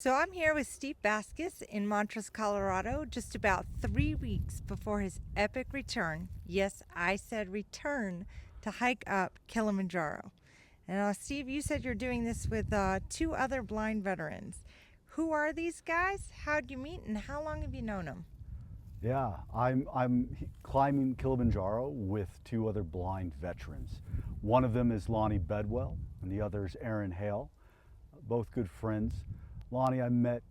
So I'm here with Steve Baskis in Montrose, Colorado, just about 3 weeks before his epic return. Yes, I said return to hike up Kilimanjaro. And Steve, you said you're doing this with two other blind veterans. Who are these guys? How'd you meet, and how long have you known them? Yeah, I'm climbing Kilimanjaro with two other blind veterans. One of them is Lonnie Bedwell, and the other is Hale, both good friends. Lonnie I met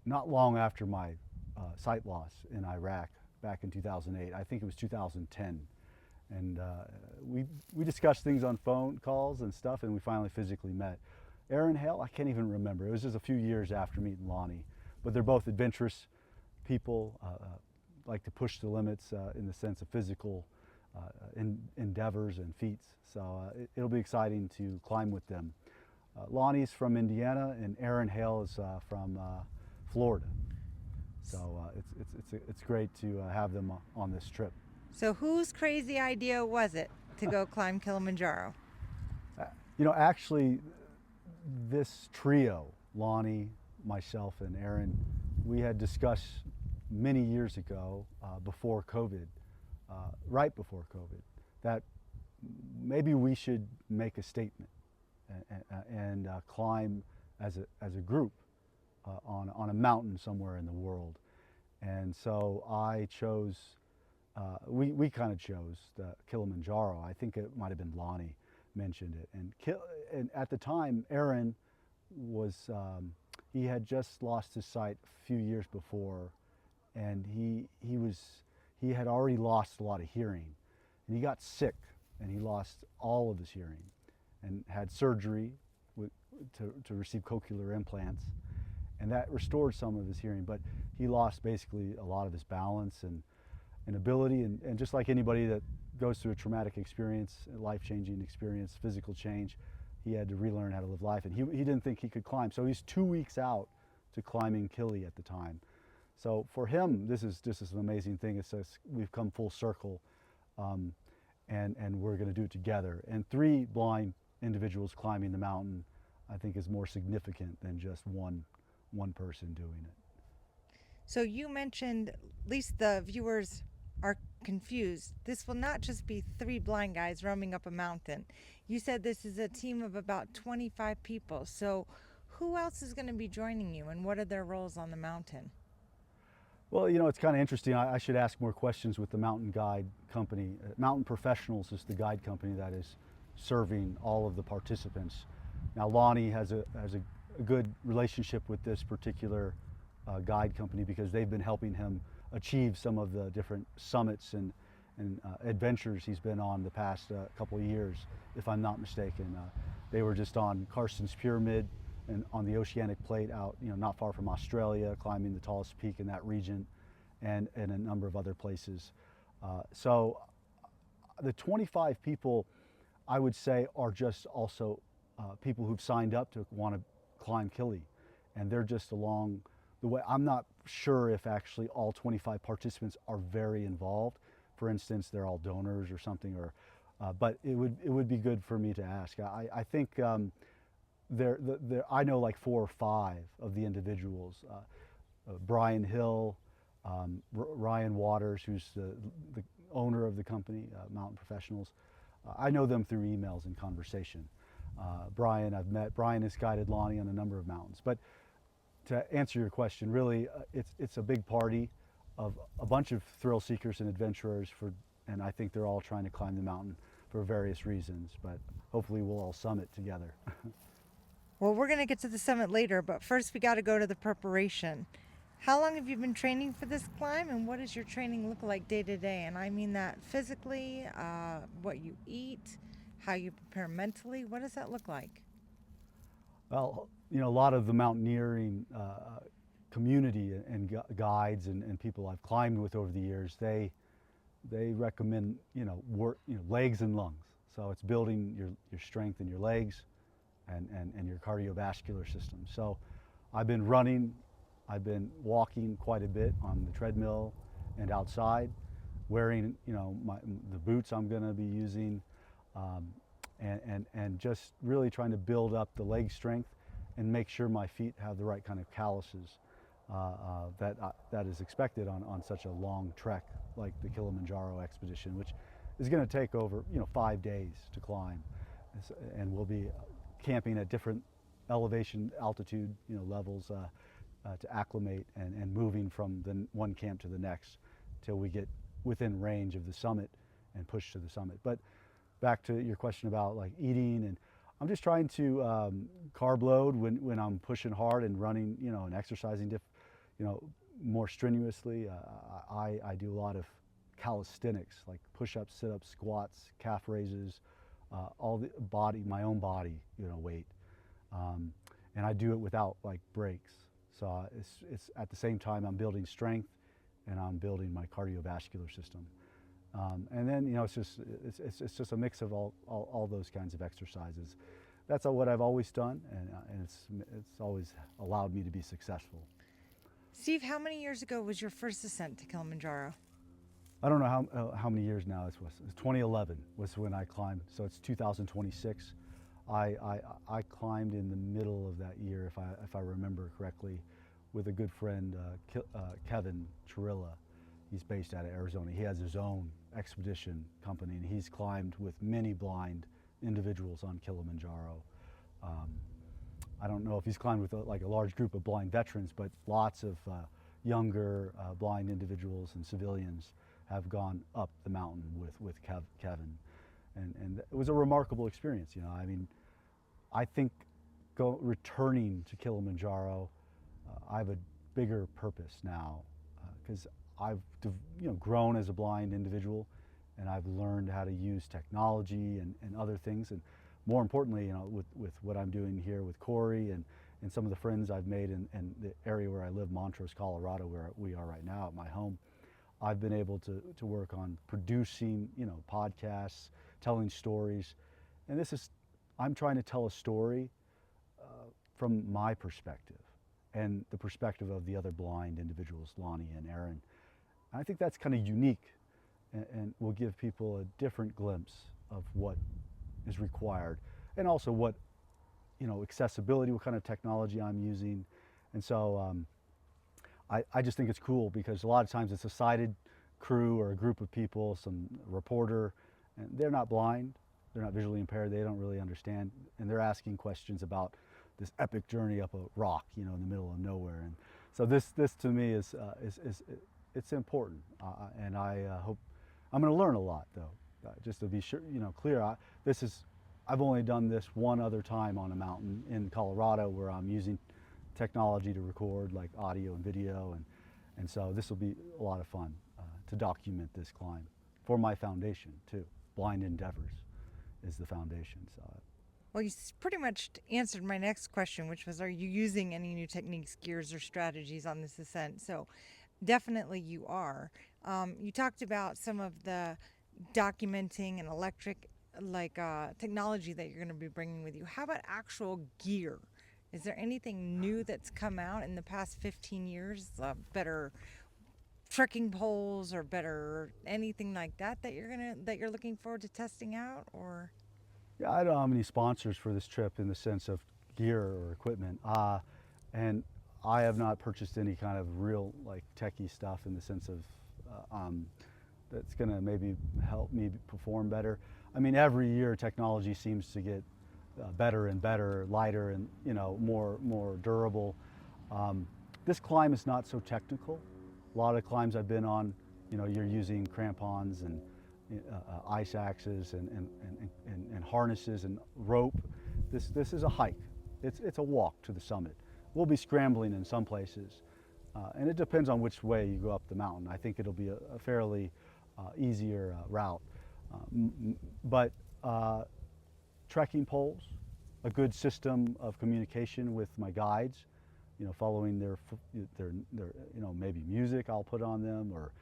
not long after my sight loss in Iraq back in 2008. I think it was 2010. And we discussed things on phone calls and stuff, and we finally physically met. Hale, I can't even remember. It was just a few years after meeting Lonnie. But they're both adventurous people, like to push the limits in the sense of physical endeavors and feats. So it'll be exciting to climb with them. Lonnie's from Indiana, and Hale is from Florida. So it's great to have them on this trip. So, whose crazy idea was it to go climb Kilimanjaro? Uh, actually, this trio, Lonnie, myself, and Aaron, we had discussed many years ago, before COVID, right before COVID, that maybe we should make a statement and climb as a group on a mountain somewhere in the world. And so I chose, we kind of chose the Kilimanjaro. I think it might have been Lonnie mentioned it. And at the time, Aaron was, he had just lost his sight a few years before, and he had already lost a lot of hearing, and he got sick, and he lost all of his hearing, and had surgery to receive cochlear implants, and that restored some of his hearing, but he lost basically a lot of his balance and ability, and just like anybody that goes through a traumatic experience, a life-changing experience, physical change, he had to relearn how to live life, and he didn't think he could climb. So he's 2 weeks out to climbing Kili at the time. So for him, this is an amazing thing. It's we've come full circle, and we're going to do it together. And three blind individuals climbing the mountain, I think, is more significant than just one person doing it. So you mentioned, at least the viewers are confused. This will not just be three blind guys roaming up a mountain. You said this is a team of about 25 people. So who else is going to be joining you, and what are their roles on the mountain? Well, it's kind of interesting. I should ask more questions with the Mountain Guide Company. Mountain Professionals is the guide company that is serving all of the participants. Now, Lonnie has a good relationship with this particular guide company because they've been helping him achieve some of the different summits and adventures he's been on the past couple of years, if I'm not mistaken. They were just on Carson's Pyramid and on the oceanic plate out, not far from Australia, climbing the tallest peak in that region, and a number of other places. So the 25 people, I would say, are just also people who've signed up to want to climb Kili, and they're just along the way. I'm not sure if actually all 25 participants are very involved. For instance, they're all donors or something, or but it would be good for me to ask. I think I know like 4 or 5 of the individuals. Brian Hill, Ryan Waters, who's the owner of the company, Mountain Professionals. I know them through emails and conversation. Brian, I've met. Brian has guided Lonnie on a number of mountains. But to answer your question, really, it's a big party of a bunch of thrill seekers and adventurers, and I think they're all trying to climb the mountain for various reasons. But hopefully, we'll all summit together. Well, we're going to get to the summit later, but first we got to go to the preparation. How long have you been training for this climb, and what does your training look like day to day? And I mean that physically, what you eat, how you prepare mentally. What does that look like? Well, a lot of the mountaineering community and guides and people I've climbed with over the years, they recommend legs and lungs. So it's building your strength in your legs and your cardiovascular system. So I've been running, I've been walking quite a bit on the treadmill and outside, wearing the boots I'm going to be using, and just really trying to build up the leg strength and make sure my feet have the right kind of calluses that is expected on such a long trek like the Kilimanjaro expedition, which is going to take over 5 days to climb, and we'll be camping at different elevation altitude levels to acclimate and moving from the one camp to the next till we get within range of the summit and push to the summit. But back to your question about like eating, and I'm just trying to carb load when I'm pushing hard and running, and exercising more strenuously. I do a lot of calisthenics, like push-ups, sit-ups, squats, calf raises, all the body, my own body, weight, and I do it without like breaks. So it's at the same time I'm building strength and I'm building my cardiovascular system. And then it's just a mix of all those kinds of exercises. That's what I've always done, and it's always allowed me to be successful. Steve, how many years ago was your first ascent to Kilimanjaro? I don't know how many years now it was. 2011 was when I climbed, so it's 2026. I climbed in the middle of that year, if I remember correctly, with a good friend, Kevin Chirilla. He's based out of Arizona. He has his own expedition company, and he's climbed with many blind individuals on Kilimanjaro. I don't know if he's climbed with like a large group of blind veterans, but lots of younger blind individuals and civilians have gone up the mountain with Kevin. And it was a remarkable experience. I mean, I think returning to Kilimanjaro, I have a bigger purpose now because I've grown as a blind individual, and I've learned how to use technology and other things, and more importantly, with what I'm doing here with Corey and some of the friends I've made in the area where I live, Montrose, Colorado, where we are right now at my home. I've been able to work on producing, podcasts, telling stories, and I'm trying to tell a story from my perspective and the perspective of the other blind individuals, Lonnie and Aaron. I think that's kind of unique and will give people a different glimpse of what is required, and also what, accessibility, what kind of technology I'm using. And so I just think it's cool because a lot of times it's a sighted crew or a group of people, some reporter, and they're not blind, they're not visually impaired, they don't really understand, and they're asking questions about this epic journey up a rock, in the middle of nowhere. And so this to me is it's important, and I hope I'm going to learn a lot, though. Just to be sure, clear. I've only done this one other time on a mountain in Colorado where I'm using technology to record, like audio and video, and so this will be a lot of fun to document this climb for my foundation too. Blind Endeavors is the foundation. So. Well, you pretty much answered my next question, which was, are you using any new techniques, gears, or strategies on this ascent? So definitely you are. You talked about some of the documenting and electric technology that you're going to be bringing with you. How about actual gear? Is there anything new that's come out in the past 15 years? Better trekking poles or better anything like that you're looking forward to testing out? Or Yeah, I don't have any sponsors for this trip in the sense of gear or equipment, and I have not purchased any kind of real like techie stuff in the sense of that's going to maybe help me perform better. I mean, every year technology seems to get better and better, lighter and more durable. This climb is not so technical. A lot of climbs I've been on, you're using crampons and ice axes and harnesses and rope. This is a hike. It's a walk to the summit. We'll be scrambling in some places, and it depends on which way you go up the mountain. I think it'll be a fairly easier route, but trekking poles, a good system of communication with my guides, following their maybe music I'll put on them, or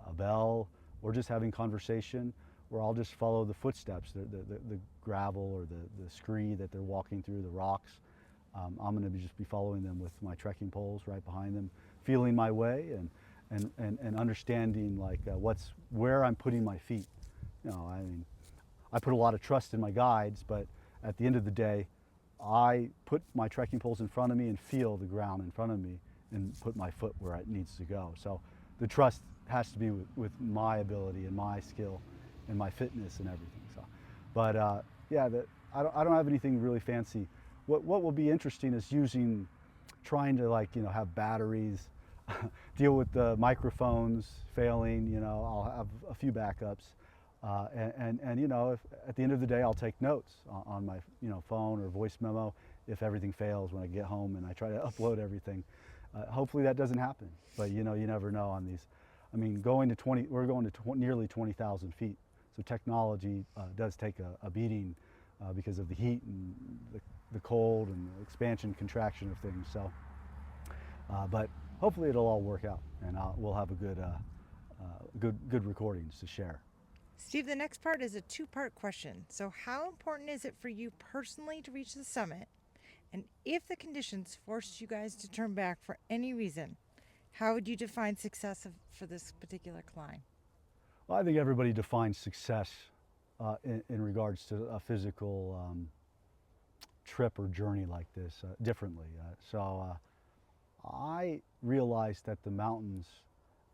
a bell, or just having conversation, or I'll just follow the footsteps, the gravel or the scree that they're walking through, the rocks. I'm going to just be following them with my trekking poles right behind them, feeling my way and understanding like where I'm putting my feet. I mean, I put a lot of trust in my guides, but at the end of the day, I put my trekking poles in front of me and feel the ground in front of me and put my foot where it needs to go. So the trust has to be with my ability and my skill and my fitness and everything. So, but yeah, I don't have anything really fancy. What will be interesting is trying to, like, have batteries, deal with the microphones failing. I'll have a few backups, and if at the end of the day I'll take notes on my phone or voice memo if everything fails when I get home and I try to upload everything. Hopefully that doesn't happen, but you never know on these. I mean, we're going to nearly 20,000 feet, so technology does take a beating because of the heat and the cold and the expansion contraction of things. So, but hopefully it'll all work out, and we'll have a good recordings to share. Steve, the next part is a two-part question. So, how important is it for you personally to reach the summit? And if the conditions forced you guys to turn back for any reason, how would you define success for this particular climb? Well, I think everybody defines success in regards to a physical trip or journey like this differently. I realized that the mountains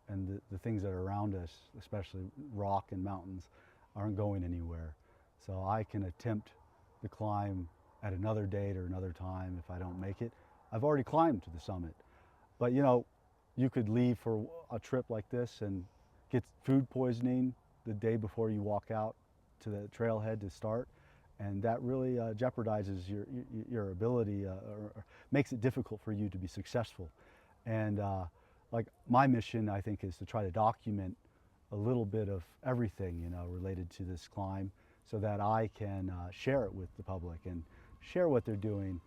and the things that are around us, especially rock and mountains, aren't going anywhere. So I can attempt the climb at another date or another time if I don't make it. I've already climbed to the summit. But you could leave for a trip like this and get food poisoning the day before you walk out to the trailhead to start, and that really jeopardizes your ability or makes it difficult for you to be successful. And like my mission, I think, is to try to document a little bit of everything related to this climb, so that I can share it with the public and share what they're doing.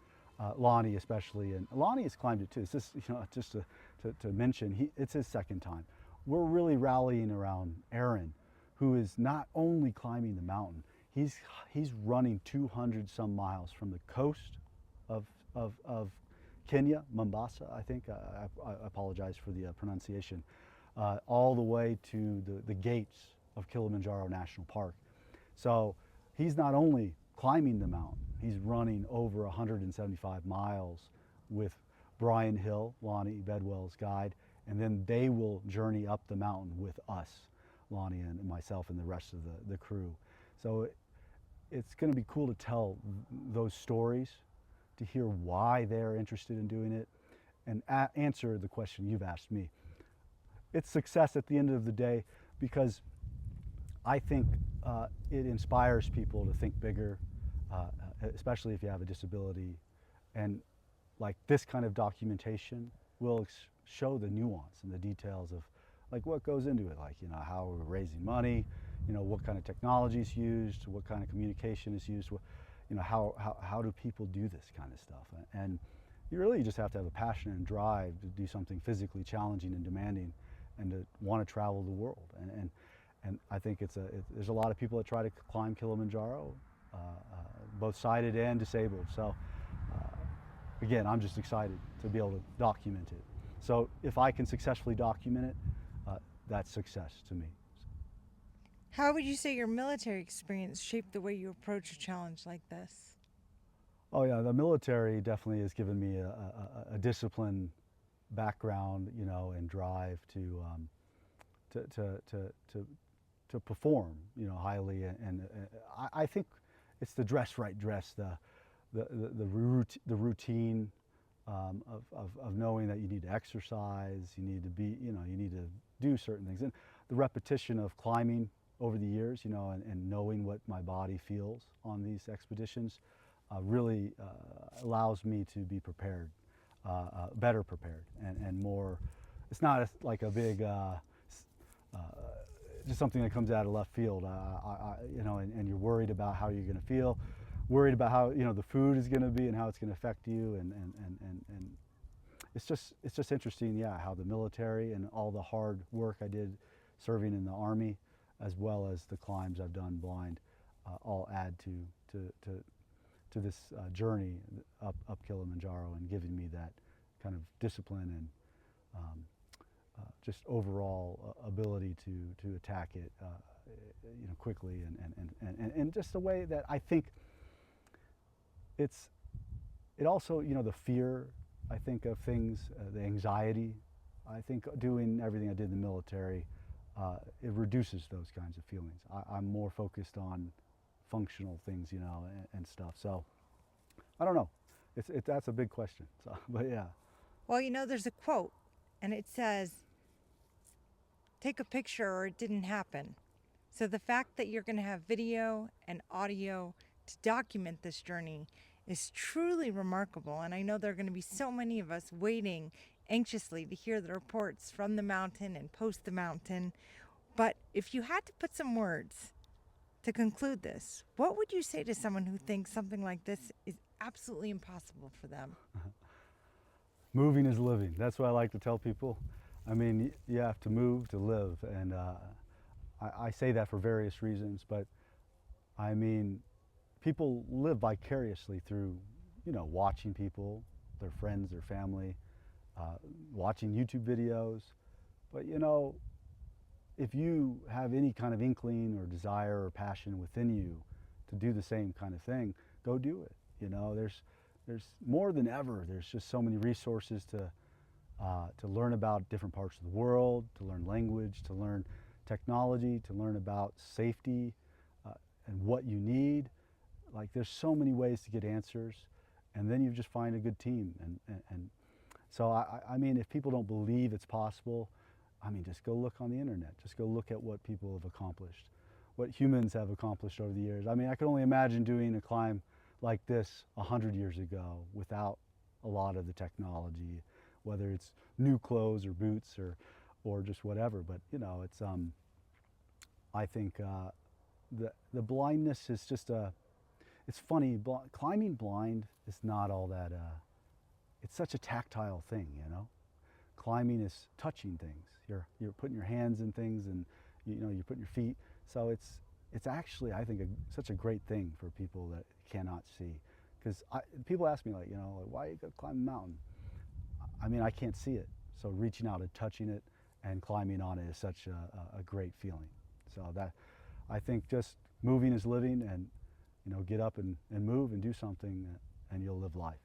Lonnie especially, and Lonnie has climbed it too. It's just, just to mention, it's his second time. We're really rallying around Aaron, who is not only climbing the mountain, he's running 200 some miles from the coast of Kenya, Mombasa, I think. I apologize for the pronunciation. All the way to the gates of Kilimanjaro National Park. So he's not only climbing the mountain, he's running over 175 miles with Brian Hill, Lonnie Bedwell's guide, and then they will journey up the mountain with us, Lonnie and myself and the rest of the crew. So it's going to be cool to tell those stories, to hear why they're interested in doing it, and answer the question you've asked me. It's success at the end of the day because I think it inspires people to think bigger, especially if you have a disability. And like this kind of documentation will show the nuance and the details of like what goes into it, like how we're raising money, what kind of technology is used, what kind of communication is used, how do people do this kind of stuff. And you really just have to have a passion and drive to do something physically challenging and demanding, and to want to travel the world. And I think there's a lot of people that try to climb Kilimanjaro, both sighted and disabled. So again, I'm just excited to be able to document it. So if I can successfully document it, that's success to me. How would you say your military experience shaped the way you approach a challenge like this? Oh yeah, the military definitely has given me a discipline background, and drive to perform, highly. And I think it's the dress, the routine of knowing that you need to exercise, you need to be, you need to do certain things, and the repetition of climbing over the years, and knowing what my body feels on these expeditions really allows me to be prepared, better prepared, and more. It's not like a big, just something that comes out of left field, and you're worried about how you're going to feel, worried about how the food is going to be and how it's going to affect you, and it's just interesting, yeah, how the military and all the hard work I did serving in the Army, as well as the climbs I've done blind, all add to this journey up Kilimanjaro, and giving me that kind of discipline and just overall ability to attack it quickly, and just the way that I think it's it also, you know, the fear, I think, of things, the anxiety. I think doing everything I did in the military, it reduces those kinds of feelings. I'm more focused on functional things, you know, and stuff. So I don't know. That's a big question. So, but yeah. Well, there's a quote, and it says, take a picture or it didn't happen. So the fact that you're going to have video and audio to document this journey is truly remarkable. And I know there are going to be so many of us waiting anxiously to hear the reports from the mountain and post the mountain. But if you had to put some words to conclude this, what would you say to someone who thinks something like this is absolutely impossible for them? Moving is living. That's what I like to tell people. I mean, you have to move to live, and I say that for various reasons, but I mean, people live vicariously through, you know, watching people, their friends, their family, watching YouTube videos. But you know, if you have any kind of inkling or desire or passion within you to do the same kind of thing, go do it. You know, there's more than ever. There's just so many resources to learn about different parts of the world, to learn language, to learn technology, to learn about safety uh, and what you need. Like there's so many ways to get answers, and then you just find a good team. And so I mean, if people don't believe it's possible, I mean, just go look on the internet. Just go look at what people have accomplished, what humans have accomplished over the years. I mean, I can only imagine doing a climb like this 100 years ago without a lot of the technology, whether it's new clothes or boots or just whatever. But you know, it's I think the blindness is just it's funny. Climbing blind is not all that. It's such a tactile thing, you know. Climbing is touching things. You're putting your hands in things, and you know, you're putting your feet. So it's actually, I think, such a great thing for people that cannot see. Because people ask me, like, you know, why you got to climb a mountain? I mean, I can't see it. So reaching out and touching it and climbing on it is such a great feeling. So that, I think, just moving is living, and you know, get up and move and do something, and you'll live life.